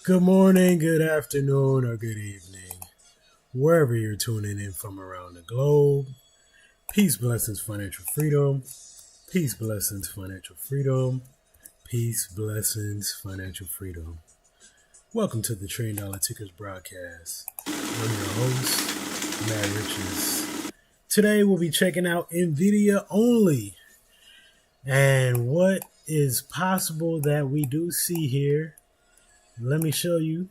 Good morning, good afternoon, or good evening, wherever you're tuning in from around the globe. Peace, blessings, financial freedom. Peace, blessings, financial freedom. Peace, blessings, financial freedom. Welcome to the Trillion Dollar Tickers broadcast. I'm your host, Matt Riches. Today we'll be checking out Nvidia only. And what is possible that we do see here. Let me show you.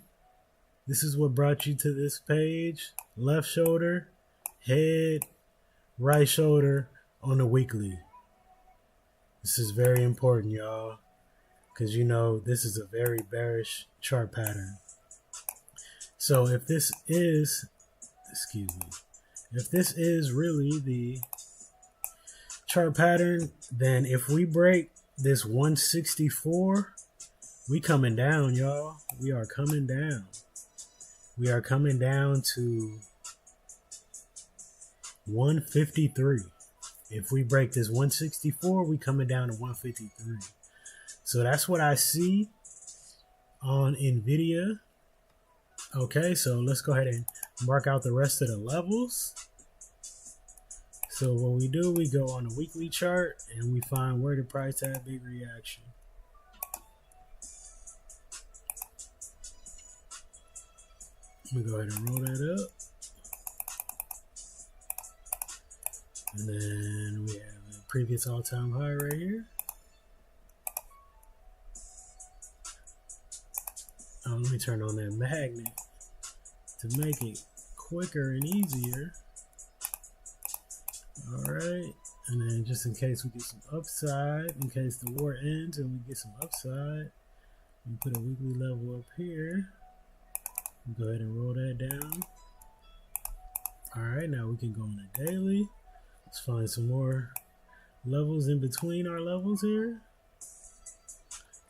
This is what brought you to this page. Left shoulder, head, right shoulder on the weekly. This is very important, y'all, because you know this is a very bearish chart pattern. So if this is, if this is really the chart pattern, then if we break this 164, we coming down, y'all. We are coming down. We are coming down to 153. If we break this 164, we coming down to 153. So that's what I see on Nvidia. Okay, so let's go ahead and mark out the rest of the levels. So what we do, we go on the weekly chart and we find where the price had big reaction. We go ahead and roll that up. And then we have a previous all-time high right here. Let me turn on that magnet to make it quicker and easier. Alright. And then just in case we get some upside, in case the war ends and we get some upside, we put a weekly level up here. Go ahead and roll that down. Alright, now we can go on a daily. Let's find some more levels in between our levels here.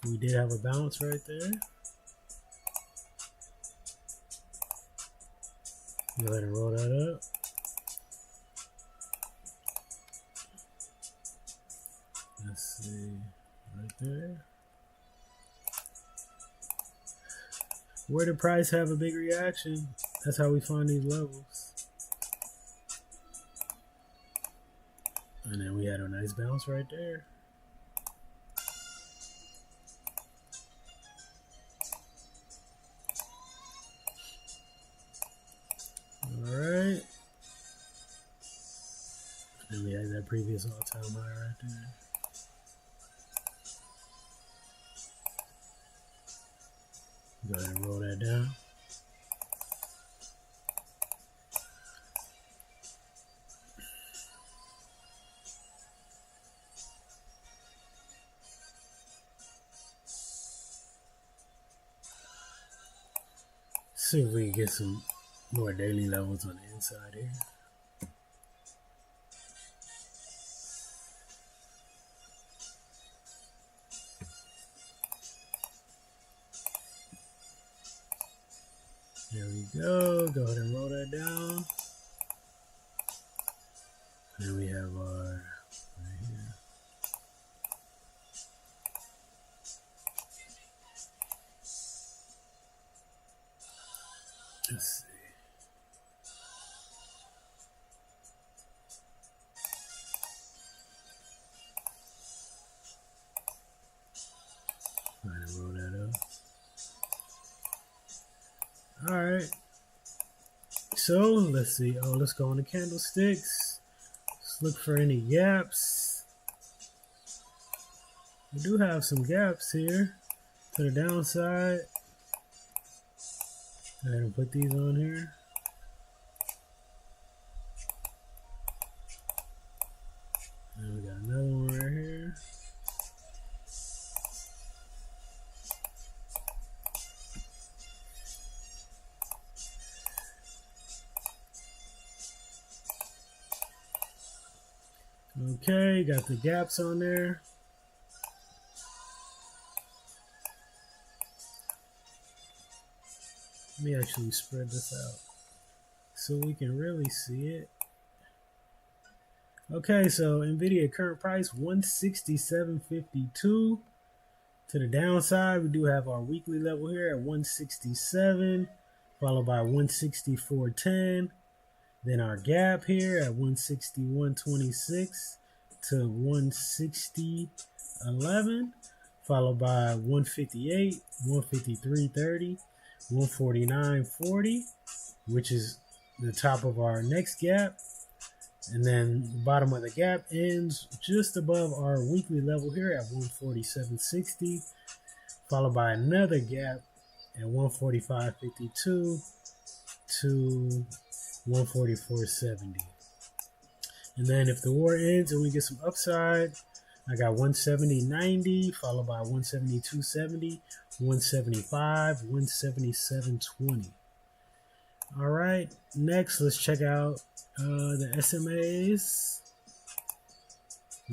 We did have a bounce right there. Go ahead and roll that up. Let's see, right there. Where the price have a big reaction, that's how we find these levels. And then we had a nice bounce right there. Alright. And we had that previous all-time high right there. Go ahead and roll that down. See if we can get some more daily levels on the inside here. There we go. Go ahead and roll that down. And we have our right here. Let's see. Go ahead and roll that up. Alright, so let's see. Let's go on the candlesticks. Let's look for any gaps. We do have some gaps here to the downside. Go ahead and put these on here. And we got another one right here. Okay, got the gaps on there. Let me actually spread this out so we can really see it. Okay, so Nvidia current price 167.52. To the downside, we do have our weekly level here at 167, followed by 164.10. Then our gap here at 161.26 to 160.11, followed by 158, 153.30, 149.40, which is the top of our next gap. And then the bottom of the gap ends just above our weekly level here at 147.60, followed by another gap at 145.52 to 144.70. And then if the war ends and we get some upside, I got 170.90, followed by 172.70, 175, 177.20. All right, next let's check out the SMAs.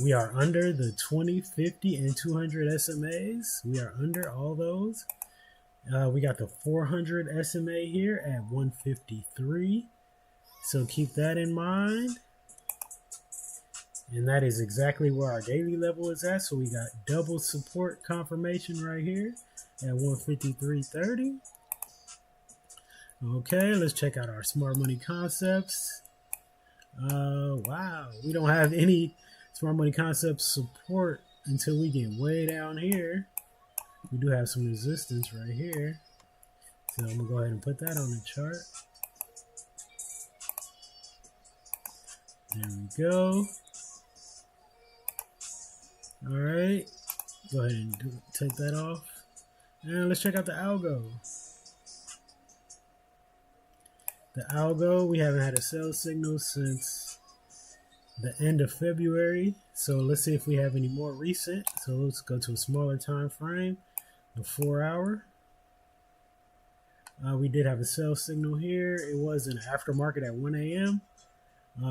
We are under the 20, 50, and 200 SMAs. We are under all those. We got the 400 SMA here at 153. So keep that in mind. And that is exactly where our daily level is at. So we got double support confirmation right here at 153.30. Okay, let's check out our smart money concepts. Wow, we don't have any smart money concepts support until we get way down here. We do have some resistance right here. So I'm gonna go ahead and put that on the chart. There we go. All right, go ahead and take that off. And let's check out the algo. The algo, we haven't had a sell signal since the end of February. So let's see if we have any more recent. So let's go to a smaller time frame, the 4 hour. We did have a sell signal here. It was an aftermarket at 1 a.m.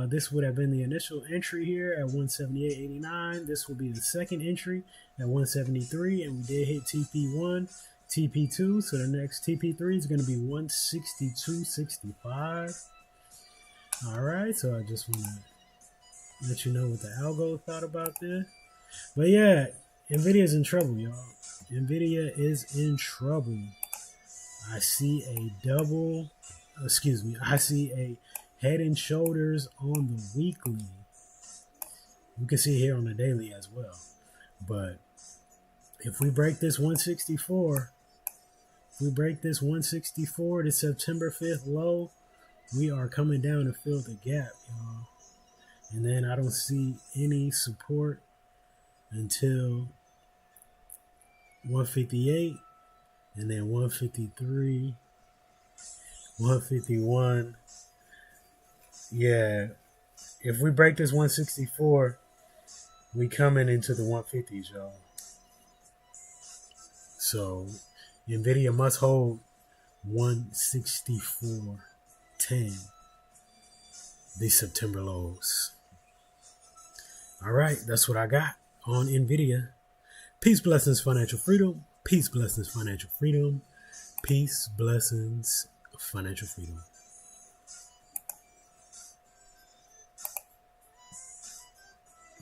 This would have been the initial entry here at 178.89. This will be the second entry at 173, and we did hit TP1, TP2. So the next TP3 is going to be 162.65. All right, so I just want to let you know what the algo thought about this. But yeah, Nvidia is in trouble, y'all. Nvidia is in trouble. I see a head and shoulders on the weekly. You can see it here on the daily as well. But if we break this 164, the September 5th low, we are coming down to fill the gap, y'all. And then I don't see any support until 158, and then 153, 151. Yeah, if we break this 164, we coming into the 150s, y'all. So Nvidia must hold 164.10, these September lows. All right, that's what I got on Nvidia. Peace, blessings, financial freedom. Peace, blessings, financial freedom. Peace, blessings, financial freedom.